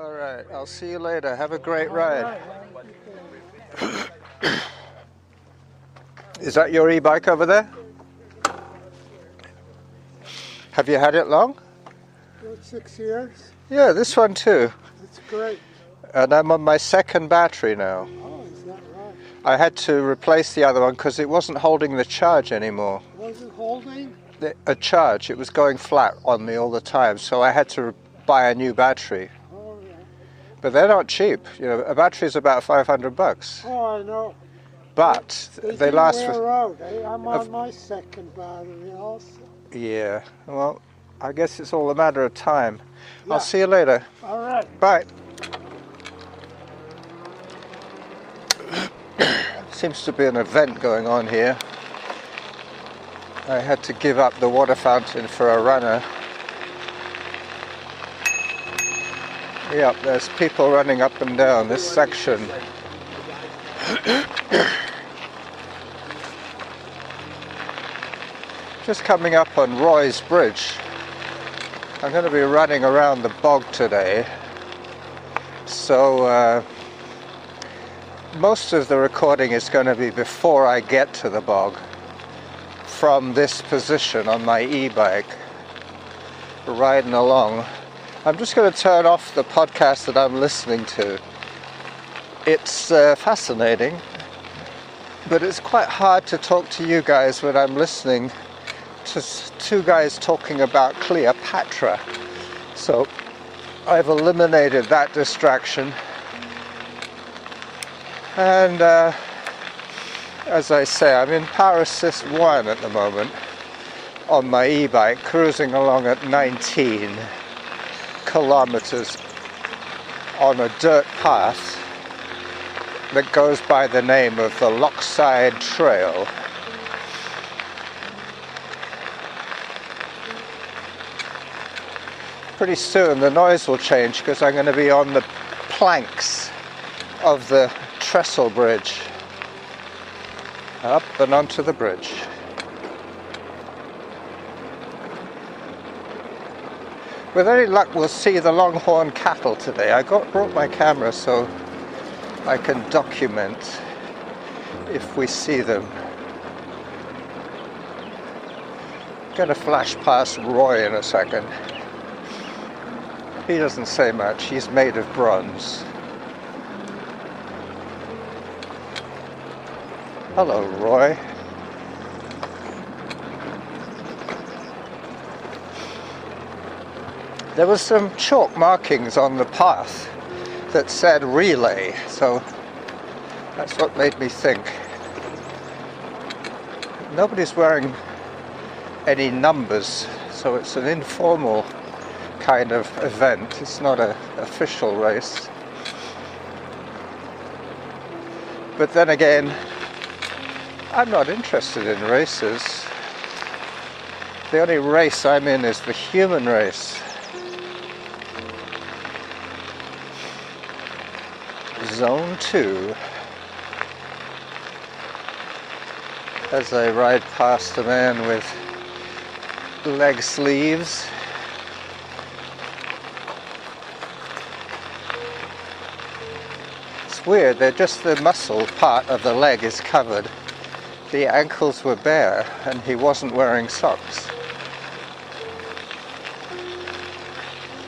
All right, I'll see you later. Have a great ride. Is that your e-bike over there? Have you had it long? 6 years. Yeah, this one too. That's great. And I'm on my second battery now. Oh, is that right? I had to replace the other one because it wasn't holding the charge anymore. Was it holding? A charge. It was going flat on me all the time, so I had to buy a new battery. Oh, yeah. But they're not cheap. You know, a battery is about $500. Oh, I know. But they do last wear for... out, eh? I'm on my second battery also. Yeah, well, I guess it's all a matter of time. Yeah. I'll see you later. All right. Bye. Seems to be an event going on here. I had to give up the water fountain for a runner. Yep, there's people running up and down this section. Just coming up on Roy's Bridge. I'm going to be running around the bog today. So most of the recording is going to be before I get to the bog, from this position on my e-bike, riding along. I'm just going to turn off the podcast that I'm listening to. It's fascinating, but it's quite hard to talk to you guys when I'm listening to two guys talking about Cleopatra. So I've eliminated that distraction. And as I say, I'm in Power Assist 1 at the moment on my e-bike, cruising along at 19 kilometres on a dirt path that goes by the name of the Lockside Trail. Pretty soon the noise will change because I'm going to be on the planks of the trestle bridge. Up and onto the bridge. With any luck we'll see the longhorn cattle today. I brought my camera so I can document if we see them. I'm going to flash past Roy in a second. He doesn't say much, he's made of bronze. Hello, Roy. There was some chalk markings on the path that said relay, so that's what made me think. Nobody's wearing any numbers, so it's an informal kind of event. It's not an official race. But then again, I'm not interested in races. The only race I'm in is the human race. Zone 2. As I ride past a man with leg sleeves. It's weird, they're just the muscle part of the leg is covered. The ankles were bare and he wasn't wearing socks.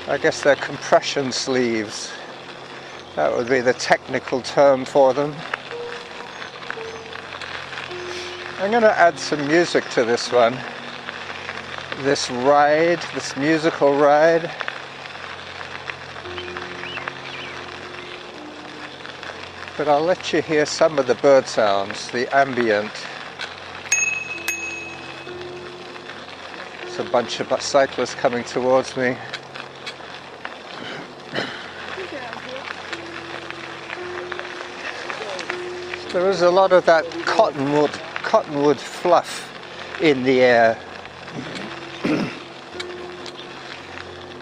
I guess they're compression sleeves. That would be the technical term for them. I'm going to add some music to this one. This ride, this musical ride. But I'll let you hear some of the bird sounds, the ambient. There's a bunch of cyclists coming towards me. There is a lot of that cottonwood fluff in the air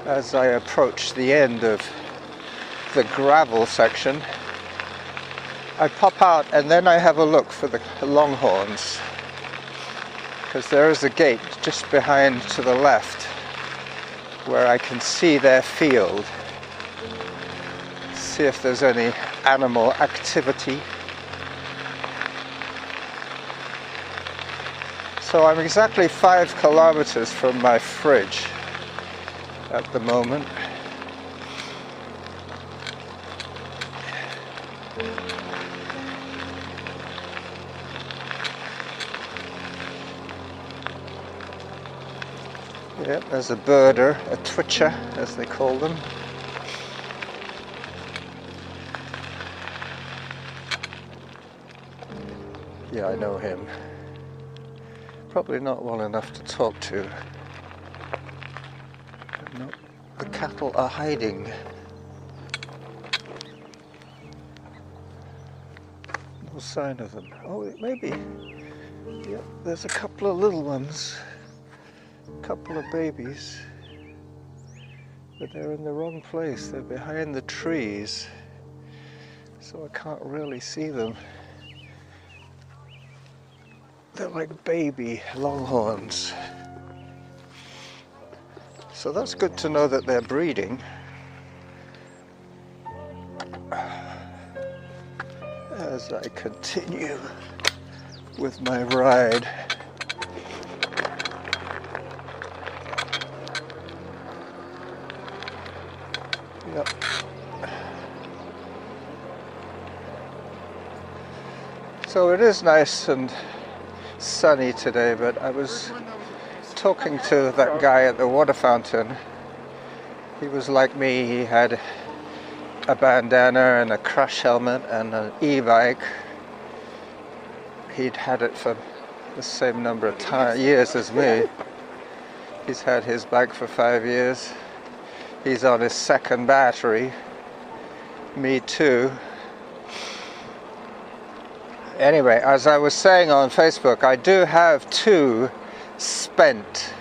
as I approach the end of the gravel section. I pop out and then I have a look for the longhorns, because there is a gate just behind to the left where I can see their field. see if there's any animal activity. So I'm exactly 5 kilometers from my fridge at the moment. Yep, there's a birder, a twitcher as they call them. Yeah, I know him. Probably not well enough to talk to. No, the cattle are hiding. No sign of them. Oh, it may be. Yep, there's a couple of little ones. A couple of babies. But they're in the wrong place. They're behind the trees. So I can't really see them. They're like baby longhorns. So that's good to know that they're breeding. As I continue with my ride. Yep. So it is nice and sunny today, but I was talking to that guy at the water fountain. He was like me. He had a bandana and a crash helmet and an e-bike. He'd had it for the same number of years as me. He's had his bike for 5 years. He's on his second battery. Me too. Anyway, as I was saying on Facebook, I do have 2 spent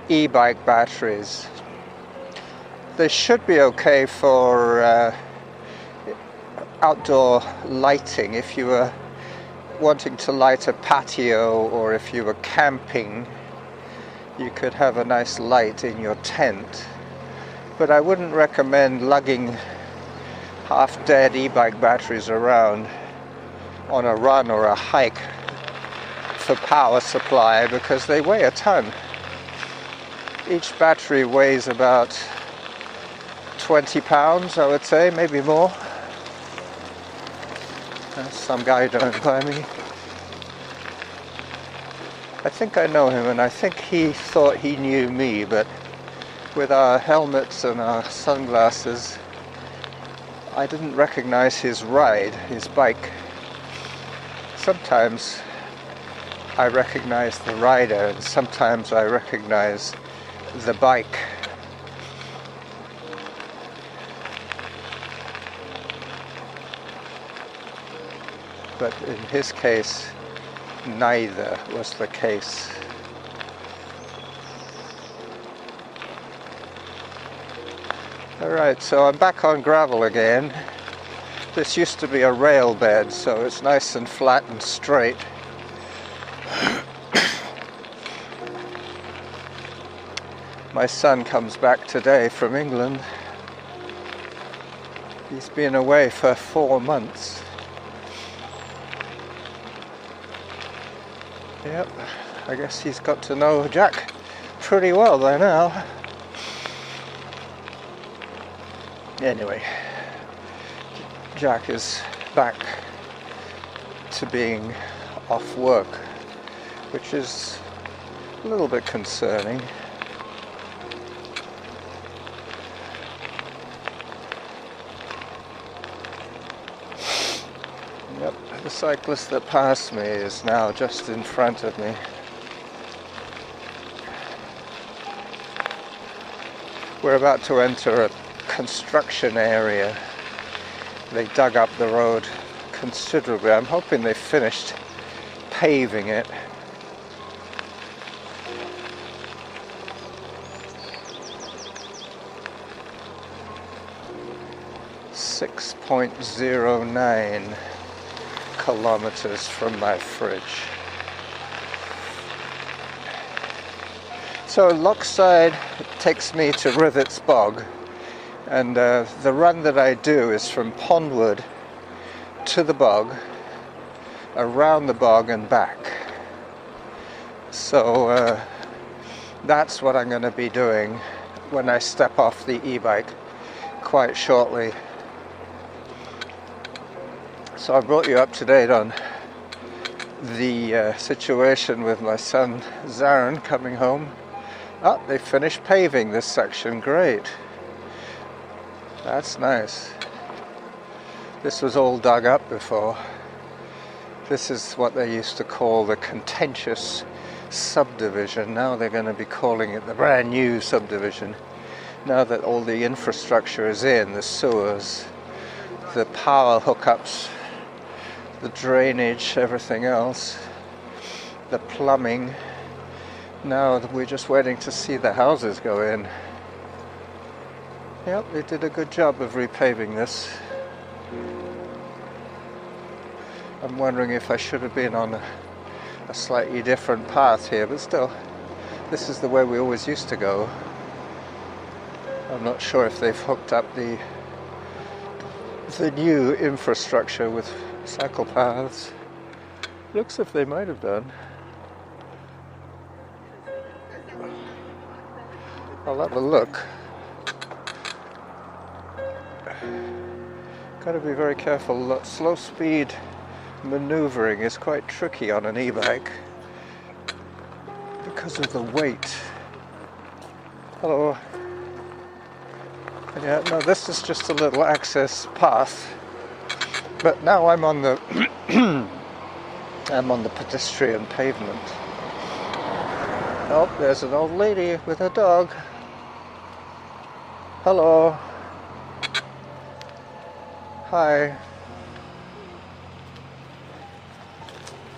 e-bike batteries. They should be okay for outdoor lighting if you were wanting to light a patio, or if you were camping, you could have a nice light in your tent. But I wouldn't recommend lugging half-dead e-bike batteries around on a run or a hike for power supply, because they weigh a ton. Each battery weighs about 20 pounds, I would say, maybe more. Some guy don't buy me. I think I know him, and I think he thought he knew me, but with our helmets and our sunglasses, I didn't recognize his ride, his bike. Sometimes I recognize the rider, and sometimes I recognize the bike. But in his case, neither was the case. Alright, so I'm back on gravel again. This used to be a rail bed, so it's nice and flat and straight. My son comes back today from England. He's been away for 4 months. Yep, I guess he's got to know Jack pretty well by now. Anyway, Jack is back to being off work, which is a little bit concerning. Yep, the cyclist that passed me is now just in front of me. We're about to enter a construction area. They dug up the road considerably. I'm hoping they finished paving it. .09 kilometers from my fridge. So Lochside takes me to Rithet'sbog, And the run that I do is from Pondwood to the bog, around the bog and back. So that's what I'm going to be doing when I step off the e-bike quite shortly. So I brought you up to date on the situation with my son Zarin coming home. Oh, they finished paving this section, great. That's nice. This was all dug up before. This is what they used to call the contentious subdivision. Now they're going to be calling it the brand new subdivision. Now that all the infrastructure is in, the sewers, the power hookups, the drainage, everything else, the plumbing. Now we're just waiting to see the houses go in. Yep, they did a good job of repaving this. I'm wondering if I should have been on a slightly different path here, but still, this is the way we always used to go. I'm not sure if they've hooked up the new infrastructure with cycle paths. Looks as if they might have done. I'll have a look. Got to be very careful. Slow speed maneuvering is quite tricky on an e-bike because of the weight. Hello. Yeah, no, this is just a little access path, but now I'm on the I'm on the pedestrian pavement. Oh, there's an old lady with her dog. Hello. Hi.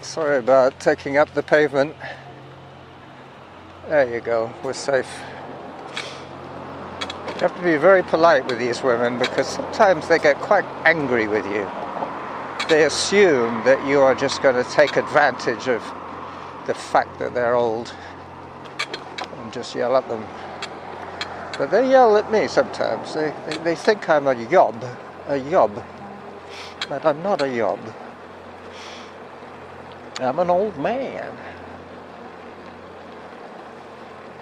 Sorry about taking up the pavement. There you go, we're safe. You have to be very polite with these women because sometimes they get quite angry with you. They assume that you are just going to take advantage of the fact that they're old and just yell at them. But they yell at me sometimes. They think I'm a yob, but I'm not a yob. I'm an old man.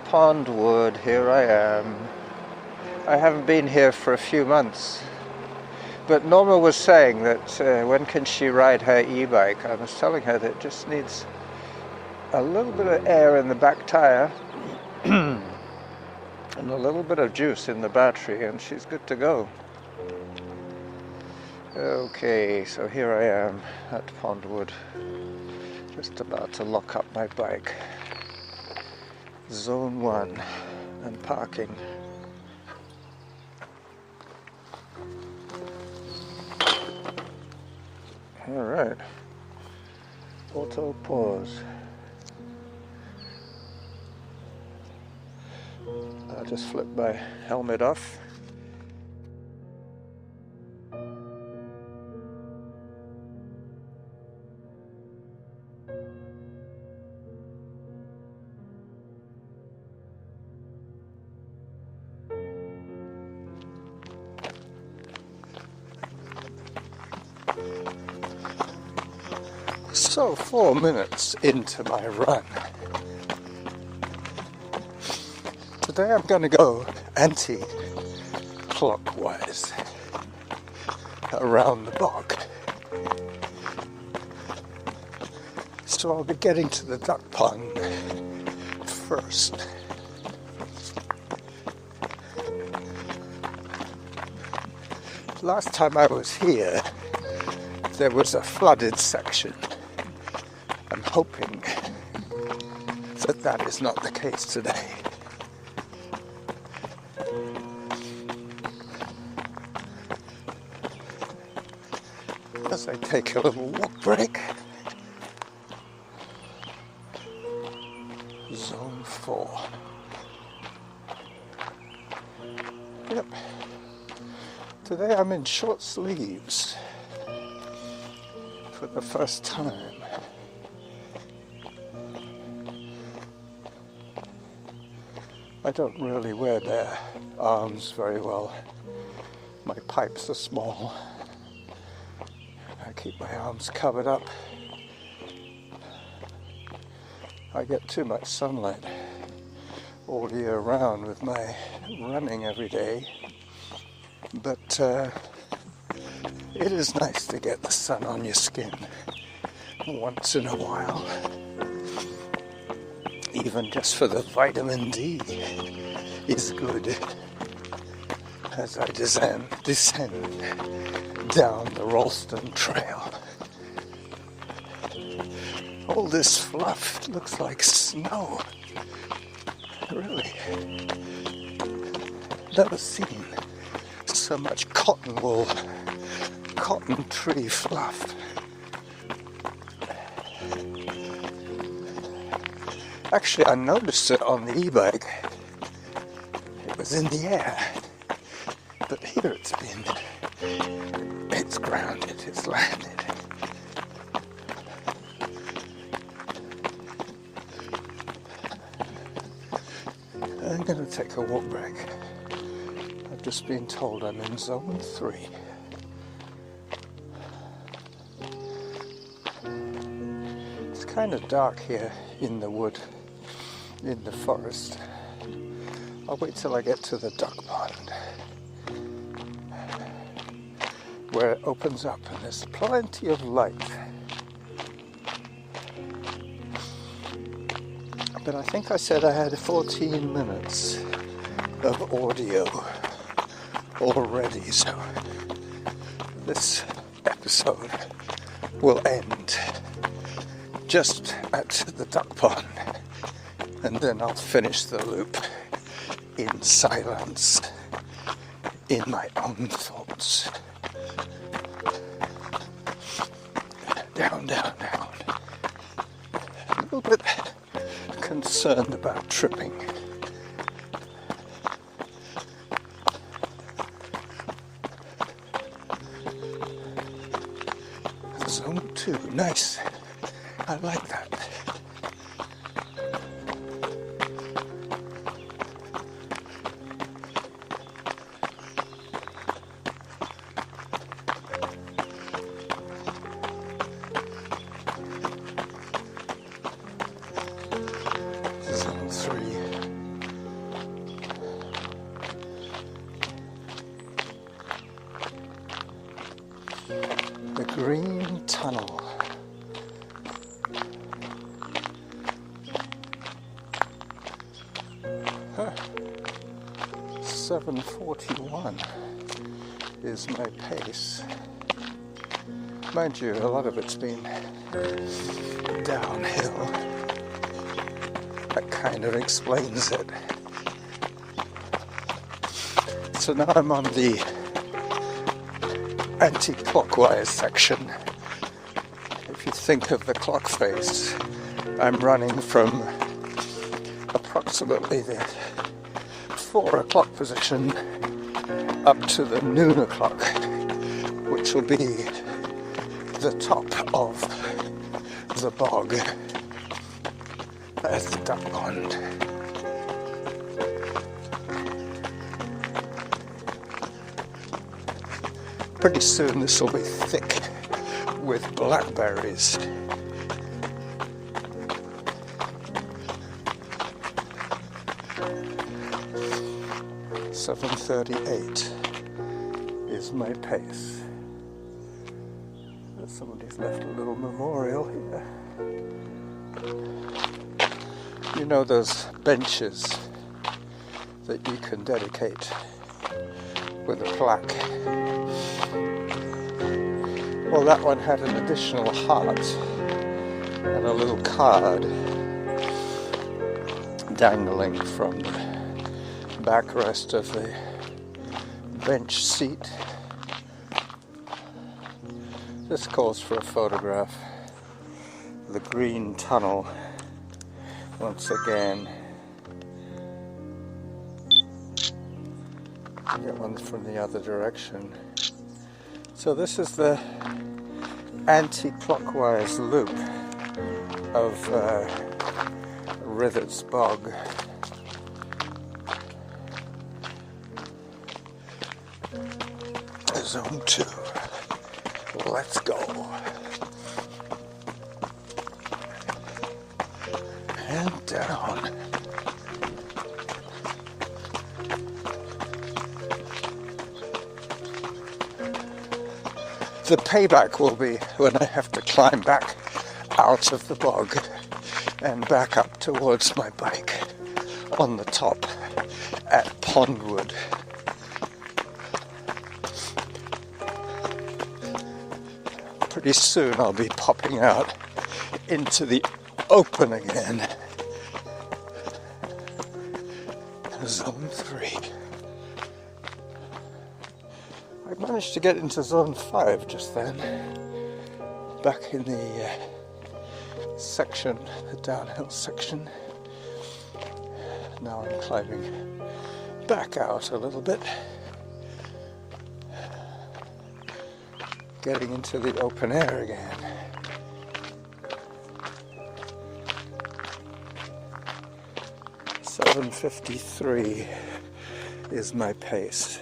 Pondwood, here I am. I haven't been here for a few months. But Norma was saying that when can she ride her e-bike? I was telling her that it just needs a little bit of air in the back tire and a little bit of juice in the battery and she's good to go. Okay, so here I am at Pondwood. Just about to lock up my bike. Zone 1 and parking. Alright. Auto pause. I'll just flip my helmet off. So 4 minutes into my run. Today I'm going to go anti-clockwise around the bog. So I'll be getting to the duck pond first. Last time I was here, there was a flooded section. I'm hoping that that is not the case today. As I take a little walk break. Zone 4. Yep. Today I'm in short sleeves for the first time. I don't really wear their arms very well My pipes are small. I keep my arms covered up. I get too much sunlight all year round with my running every day, but it is nice to get the sun on your skin once in a while, even just for the vitamin D is good as I descend down the Ralston Trail. All this fluff looks like snow. Really. Never seen so much cotton wool, cotton tree fluff. Actually, I noticed it on the e-bike. It was in the air. But here it's grounded, it's landed. I'm going to take a walk back. I've just been told I'm in zone 3. It's kind of dark here in the wood, in the forest. I'll wait till I get to the duck pond, where it opens up and there's plenty of light. But I think I said I had 14 minutes of audio already, so this episode will end just at the duck pond, and then I'll finish the loop in silence, in my own thoughts. Down, down, down. A little bit concerned about tripping. Zone 2, nice. I like that. Zone 3. The Green Tunnel. Huh. 7:41 is my pace. Mind you, a lot of it's been downhill. That kind of explains it. So now I'm on the anti-clockwise section. If you think of the clock face, I'm running from approximately the 4 o'clock position up to the noon o'clock, which will be the top of the bog. There's the duck pond. Pretty soon this will be thick with blackberries. .38 is my pace. Somebody's left a little memorial here. You know those benches that you can dedicate with a plaque? Well, that one had an additional heart and a little card dangling from the backrest of the bench seat. This calls for a photograph. The Green Tunnel, once again. Get one from the other direction. So this is the anti-clockwise loop of Rithet'sbog. Zone 2. Let's go. And down. The payback will be when I have to climb back out of the bog and back up towards my bike on the top at Pondwood. Pretty soon I'll be popping out into the open again. Zone 3. I managed to get into Zone 5 just then, back in the section, the downhill section. Now I'm climbing back out a little bit, getting into the open air again. .7:53 is my pace.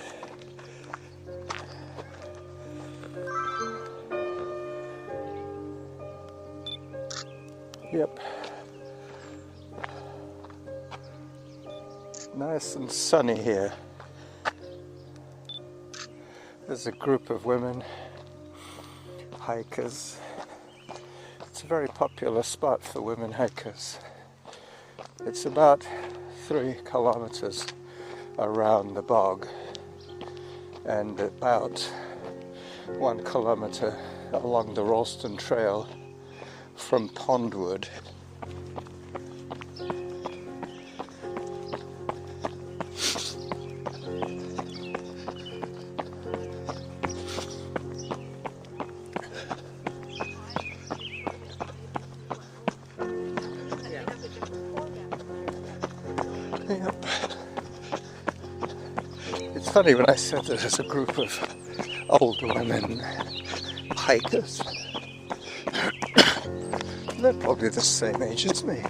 Yep. Nice and sunny here. There's a group of women, hikers. It's a very popular spot for women hikers. It's about 3 kilometres around the bog and about 1 kilometre along the Ralston Trail from Pondwood. Yep. It's funny when I said that there's a group of older women hikers. They're probably the same age as me.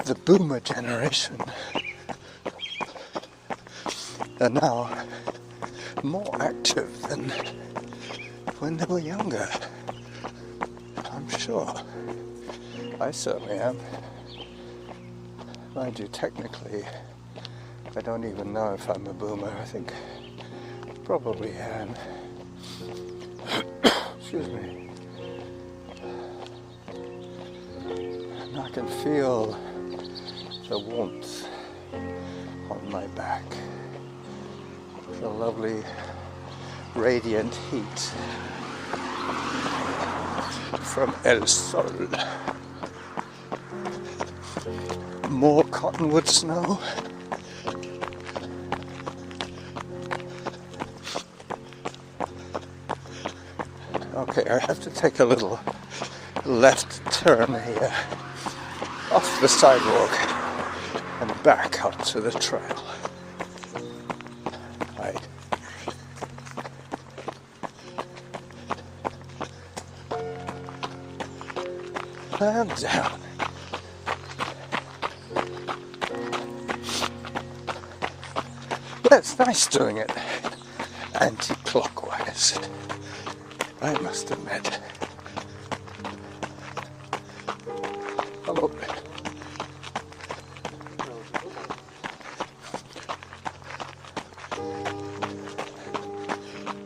The boomer generation are now more active than when they were younger. I'm sure. I certainly am. Mind you, technically, I don't even know if I'm a boomer. I think probably am. Excuse me. And I can feel the warmth on my back. The lovely radiant heat from El Sol. More cottonwood snow. Okay, I have to take a little left turn here off the sidewalk and back up to the trail. Right. And down. Yeah, it's nice doing it anti-clockwise, I must admit. Hello.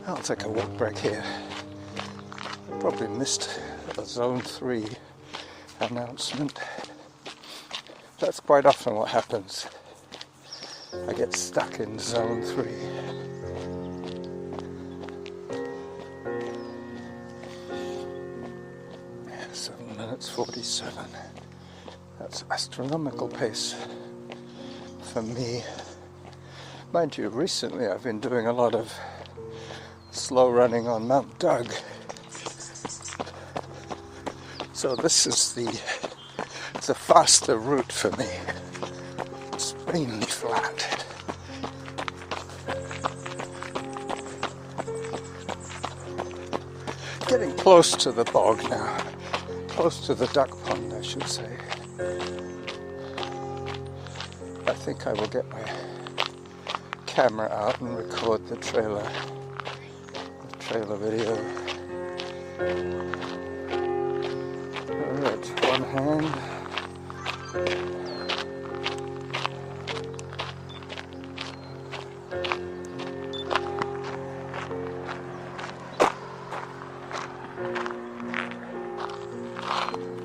I'll take a walk break here. Probably missed a Zone 3 announcement. That's quite often what happens. I get stuck in Zone 3. 7:47. That's astronomical pace for me. Mind you, recently I've been doing a lot of slow running on Mount Doug. So this is the faster route for me. It's mainly flat. Getting close to the bog now. Close to the duck pond, I should say. think I will get my camera out and record the trailer video. Alright, one hand.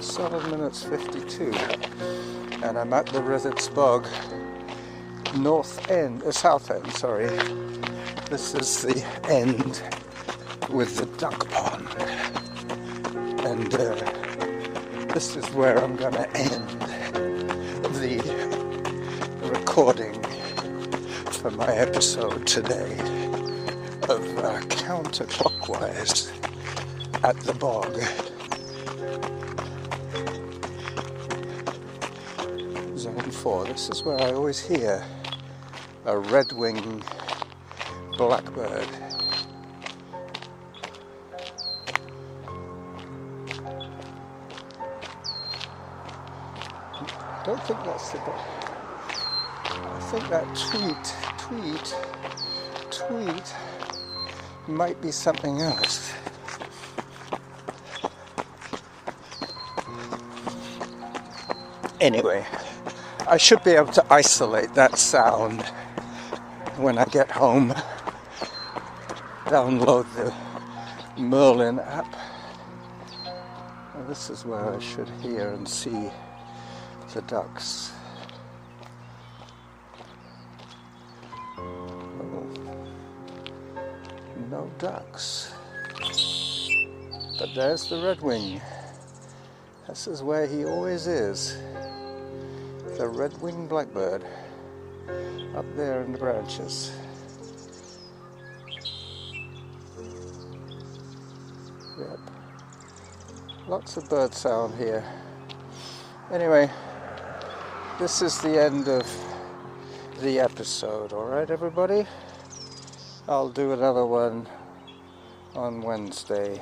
7 minutes 52, and I'm at the Rithet'sbog south end, sorry. This is the end with the duck pond, and this is where I'm going to end the recording for my episode today of Counterclockwise at the bog. Zone 4. This is where I always hear a red-winged blackbird. I don't think that's the bog. I think that tweet might be something else. Anyway, I should be able to isolate that sound when I get home. Download the Merlin app. Well, this is where I should hear and see the ducks. Oh, no ducks. But there's the redwing. This is where he always is. The red-winged blackbird up there in the branches. Yep. Lots of bird sound here. Anyway, this is the end of the episode, alright everybody? I'll do another one on Wednesday.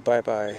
Bye bye.